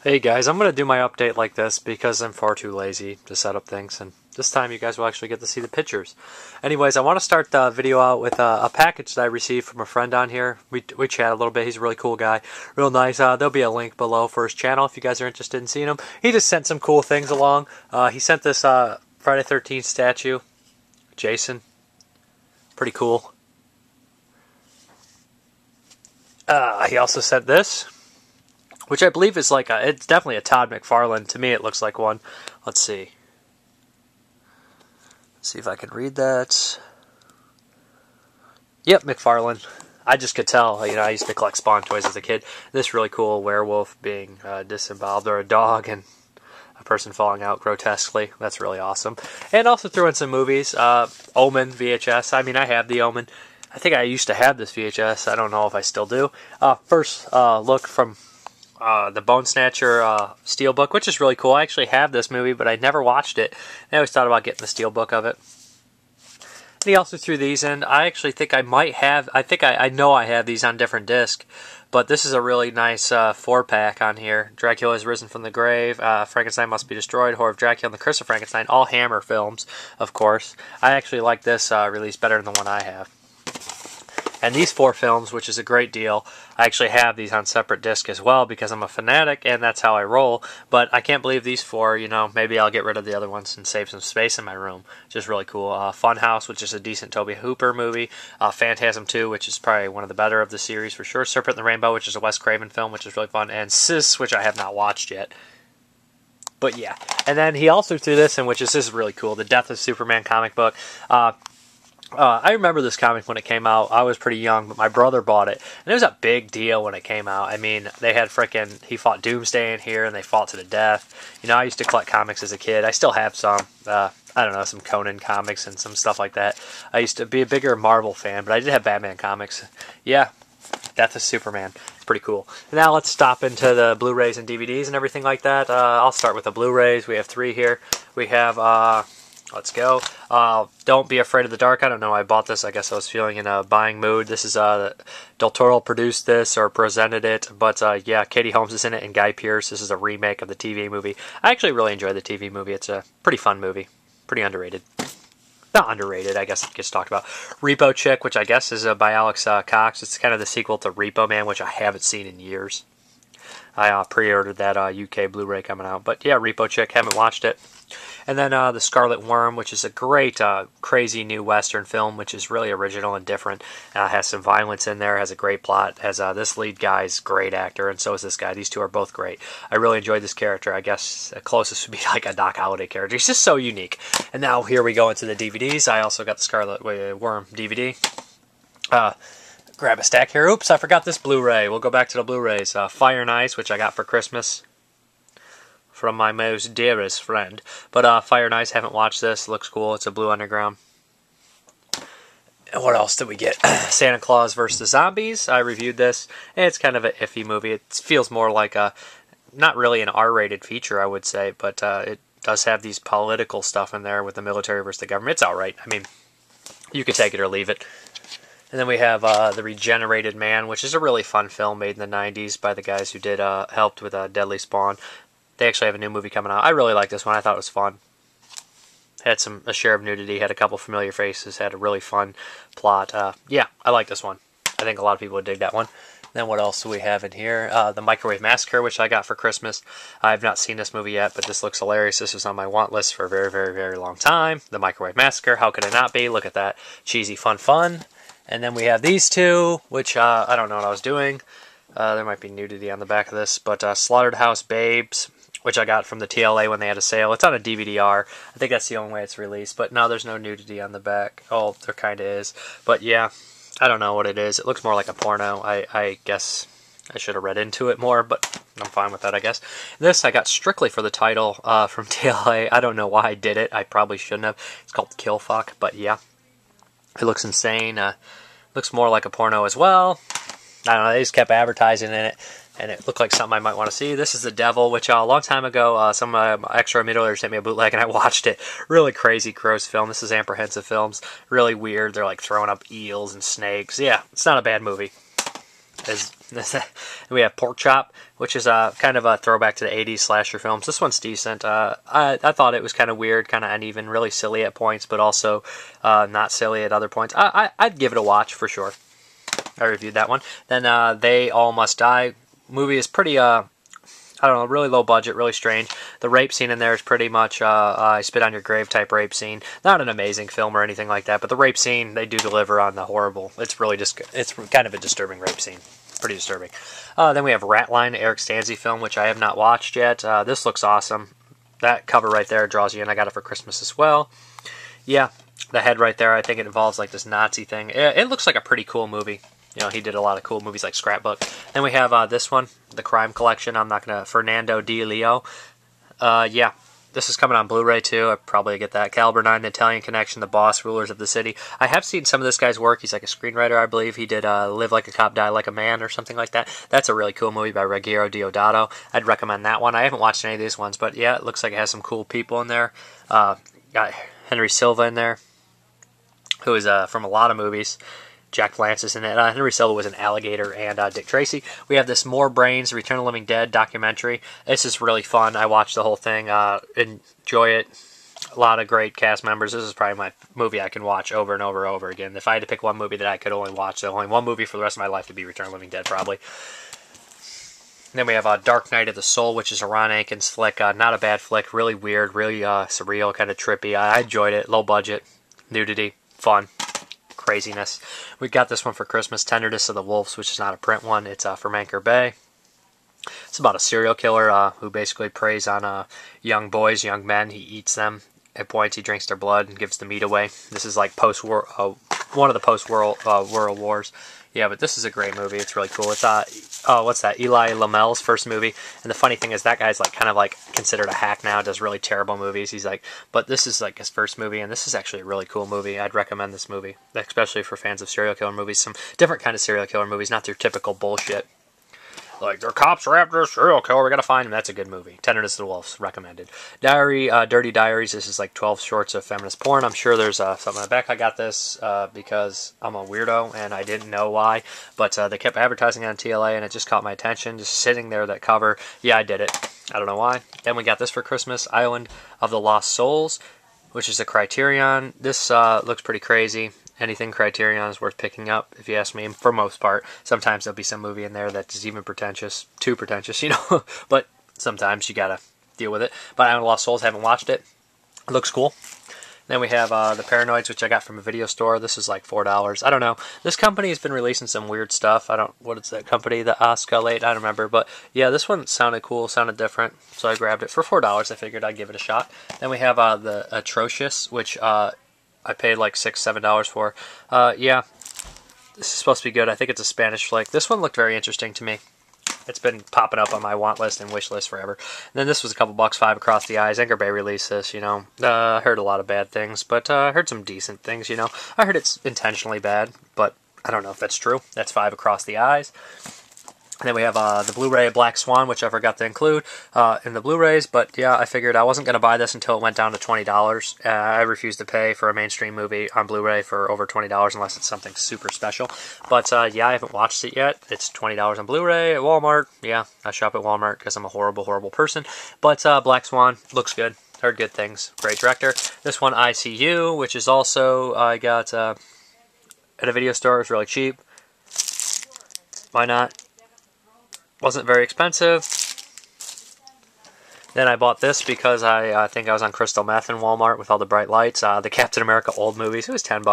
Hey guys, I'm going to do my update like this because I'm far too lazy to set up things, and this time you guys will actually get to see the pictures. Anyways, I want to start the video out with a package that I received from a friend on here. We chat a little bit. He's a really cool guy. Real nice. There'll be a link below for his channel if you guys are interested in seeing him. He just sent some cool things along. He sent this Friday the 13th statue. Jason. Pretty cool. He also sent this, which I believe is like it's definitely a Todd McFarlane. To me, it looks like one. Let's see. Let's see if I can read that. Yep, McFarlane. I just could tell. You know, I used to collect Spawn toys as a kid. This really cool werewolf being disemboweled, or a dog and a person falling out grotesquely. That's really awesome. And also threw in some movies. Omen VHS. I mean, I have the Omen. I think I used to have this VHS. I don't know if I still do. First look from the Bone Snatcher Steelbook, which is really cool. I actually have this movie, but I never watched it. I always thought about getting the Steelbook of it. And he also threw these in. I actually think I might have, I know I have these on different discs, but this is a really nice 4-pack on here. Dracula has risen from the grave, Frankenstein must be destroyed, Horror of Dracula, and the Curse of Frankenstein, all Hammer films, of course. I actually like this release better than the one I have. And these 4 films, which is a great deal, I actually have these on separate disc as well because I'm a fanatic and that's how I roll. But I can't believe these 4, you know, maybe I'll get rid of the other ones and save some space in my room. Just really cool. Funhouse, which is a decent Tobe Hooper movie. Phantasm 2, which is probably one of the better of the series for sure. Serpent in the Rainbow, which is a Wes Craven film, which is really fun. And Sis, which I have not watched yet. But yeah. And then he also threw this in, which is, this is really cool. The Death of Superman comic book. I remember this comic when it came out. I was pretty young, but my brother bought it. And it was a big deal when it came out. I mean, they had he fought Doomsday in here, and they fought to the death. You know, I used to collect comics as a kid. I still have some, I don't know, some Conan comics and some stuff like that. I used to be a bigger Marvel fan, but I did have Batman comics. Yeah, Death of Superman. It's pretty cool. Now let's stop into the Blu-rays and DVDs and everything like that. I'll start with the Blu-rays. We have 3 here. We have, let's go. Don't Be Afraid of the Dark. I don't know why I bought this. I guess I was feeling in a buying mood. This is, Del Toro produced this or presented it. But, yeah, Katie Holmes is in it and Guy Pearce. This is a remake of the TV movie. I actually really enjoyed the TV movie. It's a pretty fun movie. Pretty underrated. Not underrated, I guess it gets talked about. Repo Chick, which I guess is by Alex Cox. It's kind of the sequel to Repo Man, which I haven't seen in years. I pre-ordered that UK Blu-ray coming out. But, yeah, Repo Chick. Haven't watched it. And then the Scarlet Worm, which is a great, crazy new Western film, which is really original and different. Has some violence in there, has a great plot, has this lead guy's great actor, and so is this guy. These two are both great. I really enjoyed this character. I guess the closest would be like a Doc Holliday character. He's just so unique. And now here we go into the DVDs. I also got the Scarlet Worm DVD. Grab a stack here. Oops, I forgot this Blu-ray. We'll go back to the Blu-rays. Fire and Ice, which I got for Christmas from my most dearest friend. But Fire and Ice, haven't watched this. Looks cool. It's a Blue Underground. And what else did we get? Santa Claus vs. the Zombies. I reviewed this. It's kind of an iffy movie. It feels more like not really an R-rated feature, I would say, but it does have these political stuff in there with the military versus the government. It's alright. I mean, you could take it or leave it. And then we have The Regenerated Man, which is a really fun film made in the 90s by the guys who did helped with Deadly Spawn. They actually have a new movie coming out. I really like this one. I thought it was fun. Had a share of nudity, had a couple familiar faces, had a really fun plot. Yeah, I like this one. I think a lot of people would dig that one. Then what else do we have in here? The Microwave Massacre, which I got for Christmas. I have not seen this movie yet, but this looks hilarious. This was on my want list for a very, very, very long time. The Microwave Massacre, how could it not be? Look at that. Cheesy, fun. And then we have these two, which I don't know what I was doing. There might be nudity on the back of this, but Slaughtered House Babes, which I got from the TLA when they had a sale. It's on a DVD-R. I think that's the only way it's released. But no, there's no nudity on the back. Oh, there kind of is. But yeah, I don't know what it is. It looks more like a porno. I guess I should have read into it more, but I'm fine with that, I guess. This I got strictly for the title from TLA. I don't know why I did it. I probably shouldn't have. It's called Killfuck, but yeah. It looks insane. Looks more like a porno as well. I don't know. They just kept advertising in it. And it looked like something I might want to see. This is The Devil, which a long time ago, some extra middle-agers sent me a bootleg, and I watched it. Really crazy, gross film. This is Apprehensive Films. Really weird. They're like throwing up eels and snakes. Yeah, it's not a bad movie. We have Porkchop, which is kind of a throwback to the 80s slasher films. This one's decent. I thought it was kind of weird, kind of uneven, really silly at points, but also not silly at other points. I'd give it a watch for sure. I reviewed that one. Then They All Must Die. Movie is pretty, I don't know, really low budget, really strange. The rape scene in there is pretty much I spit on your grave type rape scene. Not an amazing film or anything like that, but the rape scene, they do deliver on the horrible. It's really just, it's kind of a disturbing rape scene. Pretty disturbing. Then we have Ratline, Eric Stanze film, which I have not watched yet. This looks awesome. That cover right there draws you in. I got it for Christmas as well. Yeah, the head right there, I think it involves like this Nazi thing. It looks like a pretty cool movie. You know, he did a lot of cool movies like Scrapbook. Then we have this one, The Crime Collection. I'm not going to... Fernando Di Leo. Yeah, this is coming on Blu-ray too. I'd probably get that. Caliber 9, The Italian Connection, The Boss, Rulers of the City. I have seen some of this guy's work. He's like a screenwriter, I believe. He did Live Like a Cop, Die Like a Man or something like that. That's a really cool movie by Ruggero Deodato. I'd recommend that one. I haven't watched any of these ones, but yeah, it looks like it has some cool people in there. Got Henry Silva in there, who is from a lot of movies. Jack Palance is in it. Henry Silva was an alligator, and Dick Tracy. We have this More Brains, Return of the Living Dead documentary. This is really fun. I watched the whole thing. Enjoy it. A lot of great cast members. This is probably my movie I can watch over and over and over again. If I had to pick one movie that I could only watch, the only one movie for the rest of my life would be Return of the Living Dead, probably. Then we have Dark Night of the Soul, which is a Ron Atkins flick. Not a bad flick. Really weird, really surreal, kind of trippy. I enjoyed it. Low budget, nudity, fun. Craziness. We got this one for Christmas, Tenderness of the Wolves, which is not a print one. It's from Anchor Bay. It's about a serial killer who basically preys on young boys, young men. He eats them. At points, he drinks their blood and gives the meat away. This is like post-war, one of the post-world World Wars. Yeah, but this is a great movie. It's really cool. It's what's that? Eli Lamel's first movie. And the funny thing is that guy's like kind of like considered a hack now. Does really terrible movies. He's like, but this is like his first movie, and this is actually a really cool movie. I'd recommend this movie, especially for fans of serial killer movies. Some different kind of serial killer movies, not their typical bullshit. Like, their cops are after a serial killer, we gotta find him. That's a good movie. Tenderness of the Wolves, recommended. Dirty Diaries, this is like 12 shorts of feminist porn. I'm sure there's something on the back. I got this because I'm a weirdo, and I didn't know why. But they kept advertising it on TLA, and it just caught my attention. Just sitting there, that cover. Yeah, I did it. I don't know why. Then we got this for Christmas, Island of the Lost Souls, which is a Criterion. This looks pretty crazy. Anything Criterion is worth picking up, if you ask me, for most part. Sometimes there'll be some movie in there that's even pretentious, too pretentious, you know, but sometimes you gotta deal with it. But Island of Lost Souls, haven't watched it. It looks cool. Then we have The Paranoids, which I got from a video store. This is like $4. I don't know. This company has been releasing some weird stuff. What is that company? The Oscar-late? I don't remember. But yeah, this one sounded cool, sounded different. So I grabbed it for $4. I figured I'd give it a shot. Then we have the Atrocious, which I paid like $6, $7 for. Yeah, this is supposed to be good. I think it's a Spanish flick. This one looked very interesting to me. It's been popping up on my want list and wish list forever. And then this was a couple bucks, $5 Across the Eyes. Anchor Bay released this, you know. I heard a lot of bad things, but I heard some decent things, you know. I heard it's intentionally bad, but I don't know if that's true. That's $5 Across the Eyes. And then we have the Blu-ray Black Swan, which I forgot to include in the Blu-rays. But yeah, I figured I wasn't going to buy this until it went down to $20. I refuse to pay for a mainstream movie on Blu-ray for over $20 unless it's something super special. But yeah, I haven't watched it yet. It's $20 on Blu-ray at Walmart. Yeah, I shop at Walmart because I'm a horrible, horrible person. But Black Swan looks good. Heard good things. Great director. This one, ICU, which is also I got at a video store. It was really cheap. Why not? Wasn't very expensive. Then I bought this because I think I was on crystal meth in Walmart with all the bright lights. The Captain America old movies. It was $10.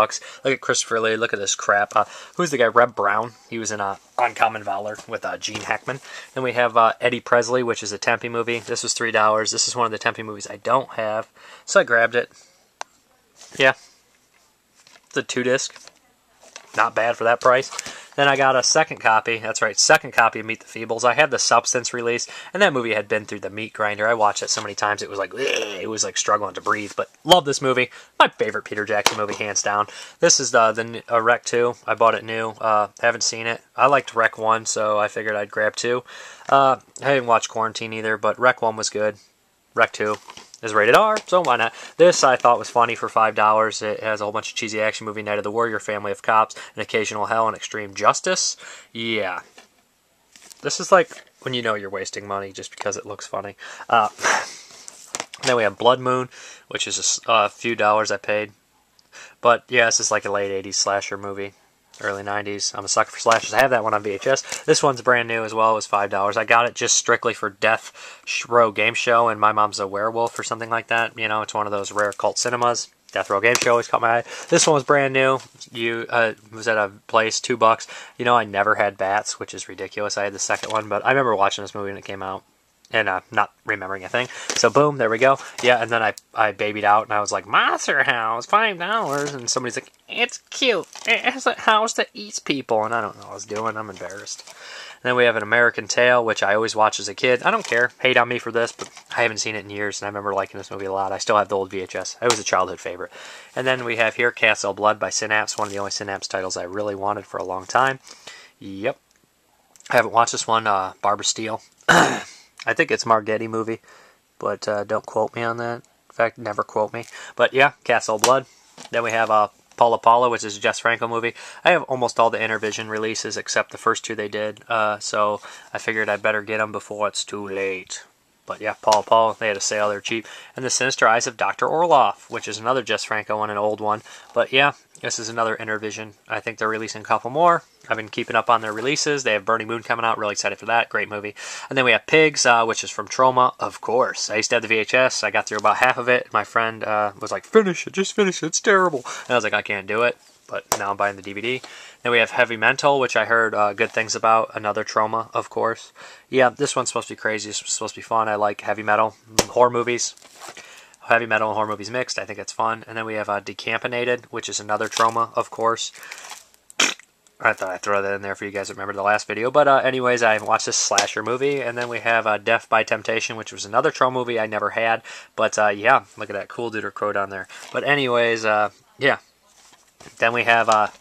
Look at Christopher Lee. Look at this crap. Who's the guy? Reb Brown. He was in Uncommon Valor with Gene Hackman. Then we have Eddie Presley, which is a Tempe movie. This was $3. This is one of the Tempe movies I don't have, so I grabbed it. Yeah, it's a 2-disc. Not bad for that price. Then I got a second copy. That's right, second copy of Meet the Feebles. I had the Substance release, and that movie had been through the meat grinder. I watched it so many times, it was like struggling to breathe. But love this movie. My favorite Peter Jackson movie, hands down. This is the Rec 2. I bought it new. Haven't seen it. I liked Rec 1, so I figured I'd grab 2. I didn't watch Quarantine either, but Rec 1 was good. Rec 2 is rated R, so why not? This I thought was funny for $5. It has a whole bunch of cheesy action movie, Night of the Warrior, Family of Cops, An Occasional Hell, and Extreme Justice. Yeah, This is like when you know you're wasting money just because it looks funny. Then we have Blood Moon, which is a few dollars I paid. But yeah, this is like a late 80s slasher movie. Early 90s. I'm a sucker for slashers. I have that one on VHS. This one's brand new as well. It was $5. I got it just strictly for Death Row Game Show, and my mom's a werewolf or something like that. You know, it's one of those rare cult cinemas. Death Row Game Show always caught my eye. This one was brand new. Was at a place, $2. You know, I never had bats, which is ridiculous. I had the second one, but I remember watching this movie when it came out and not remembering a thing. So boom, there we go. Yeah, and then I babied out, and I was like, Monster House, $5. And somebody's like, it's cute. It has a house that eats people. And I don't know what I was doing. I'm embarrassed. And then we have An American Tail, which I always watched as a kid. I don't care. Hate on me for this, but I haven't seen it in years, and I remember liking this movie a lot. I still have the old VHS. It was a childhood favorite. And then we have here Castle Blood by Synapse, one of the only Synapse titles I really wanted for a long time. Yep. I haven't watched this one, Barbara Steele. I think it's a Margetti movie, but don't quote me on that. In fact, never quote me. But yeah, Castle Blood. Then we have Paula Paula, which is a Jess Franco movie. I have almost all the Intervision releases except the first two they did, so I figured I'd better get them before it's too late. But yeah, Paula Paula, they had a sale, they're cheap. And The Sinister Eyes of Dr. Orloff, which is another Jess Franco one, an old one. But yeah, this is another Intervision. I think they're releasing a couple more. I've been keeping up on their releases. They have Burning Moon coming out. Really excited for that. Great movie. And then we have Pigs, which is from Troma, of course. I used to have the VHS. I got through about half of it. My friend was like, finish it. Just finish it. It's terrible. And I was like, I can't do it. But now I'm buying the DVD. Then we have Heavy Mental, which I heard good things about. Another Troma, of course. Yeah, this one's supposed to be crazy. It's supposed to be fun. I like heavy metal. Horror movies. Heavy metal and horror movies mixed. I think it's fun. And then we have Decampinated, which is another Troma, of course. I thought I'd throw that in there for you guys that remember the last video. But anyways, I watched this slasher movie. And then we have Death by Temptation, which was another Troma movie I never had. But yeah, look at that cool dude or crow down there. But anyways, yeah. Then we have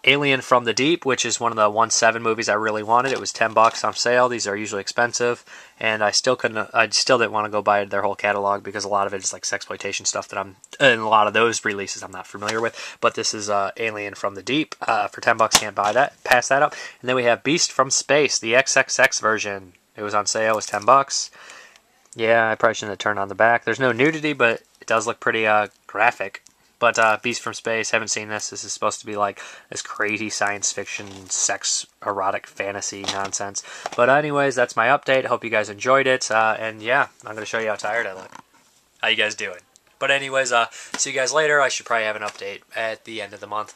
Alien from the Deep, which is one of the 1/7 movies I really wanted. It was $10 on sale. These are usually expensive, and I still didn't want to go buy their whole catalog because a lot of it is like sexploitation stuff and a lot of those releases I'm not familiar with. But this is Alien from the Deep for $10. Can't buy that. Pass that up. And then we have Beast from Space, the XXX version. It was on sale. It was $10. Yeah, I probably shouldn't have turned on the back. There's no nudity, but it does look pretty graphic. But Beast from Space, haven't seen this. This is supposed to be like this crazy science fiction, sex, erotic fantasy nonsense. But anyways, that's my update. Hope you guys enjoyed it. And yeah, I'm going to show you how tired I look. How you guys doing? But anyways, see you guys later. I should probably have an update at the end of the month.